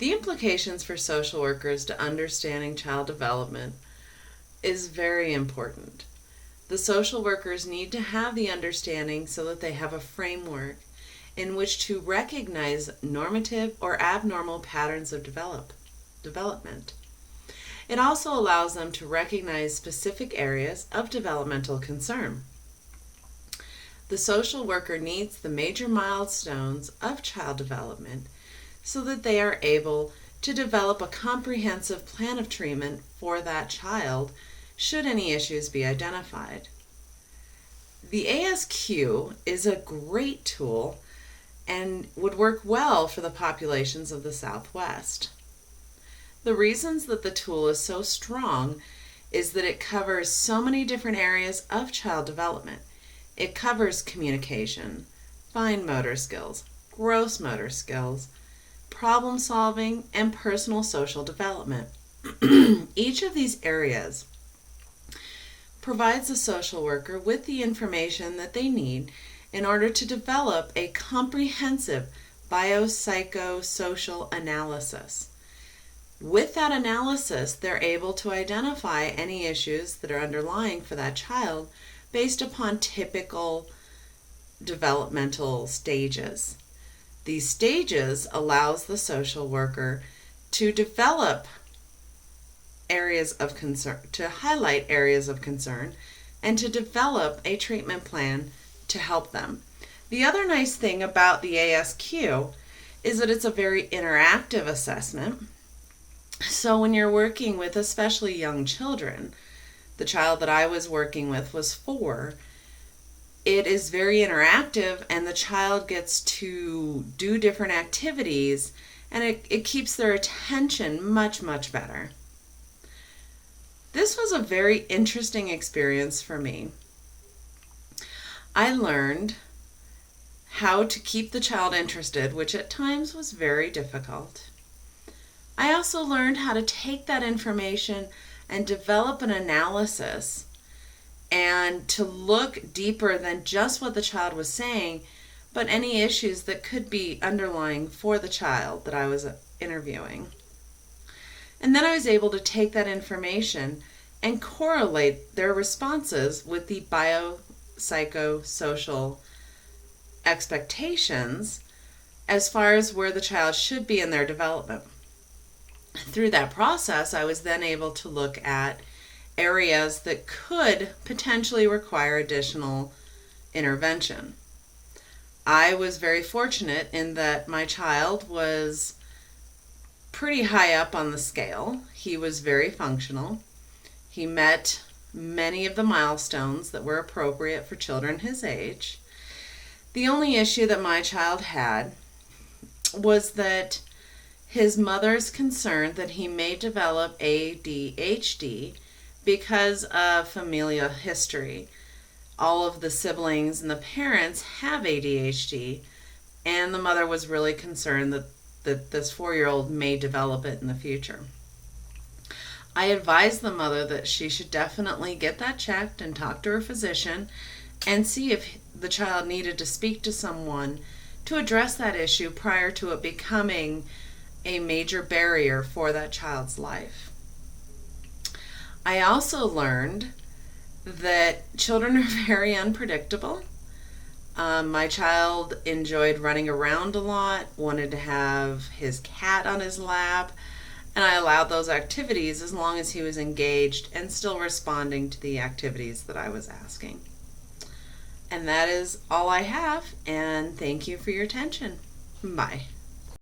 The implications for social workers to understanding child development is very important. The social workers need to have the understanding so that they have a framework in which to recognize normative or abnormal patterns of development. It also allows them to recognize specific areas of developmental concern. The social worker needs the major milestones of child development so that they are able to develop a comprehensive plan of treatment for that child should any issues be identified. The ASQ is a great tool and would work well for the populations of the Southwest. The reasons that the tool is so strong is that it covers so many different areas of child development. It covers communication, fine motor skills, gross motor skills, problem solving, and personal social development. Each of these areas provides the social worker with the information that they need in order to develop a comprehensive biopsychosocial analysis. With that analysis, they're able to identify any issues that are underlying for that child based upon typical developmental stages. These stages allows the social worker to develop areas of concern, to highlight areas of concern, and to develop a treatment plan to help them. The other nice thing about the ASQ is that it's a very interactive assessment. So when you're working with especially young children, the child that I was working with was 4, it is very interactive and the child gets to do different activities and it keeps their attention much, much better. This was a very interesting experience for me. I learned how to keep the child interested, which at times was very difficult. I also learned how to take that information and develop an analysis and to look deeper than just what the child was saying, but any issues that could be underlying for the child that I was interviewing. And then I was able to take that information and correlate their responses with the biopsychosocial expectations as far as where the child should be in their development. Through that process, I was then able to look at areas that could potentially require additional intervention. I was very fortunate in that my child was pretty high up on the scale. He was very functional. He met many of the milestones that were appropriate for children his age. The only issue that my child had was that his mother's concerned that he may develop ADHD because of familial history. All of the siblings and the parents have ADHD, and the mother was really concerned that this 4-year-old may develop it in the future. I advised the mother that she should definitely get that checked and talk to her physician and see if the child needed to speak to someone to address that issue prior to it becoming a major barrier for that child's life. I also learned that children are very unpredictable. My child enjoyed running around a lot, wanted to have his cat on his lap, and I allowed those activities as long as he was engaged and still responding to the activities that I was asking. And that is all I have, and thank you for your attention. Bye.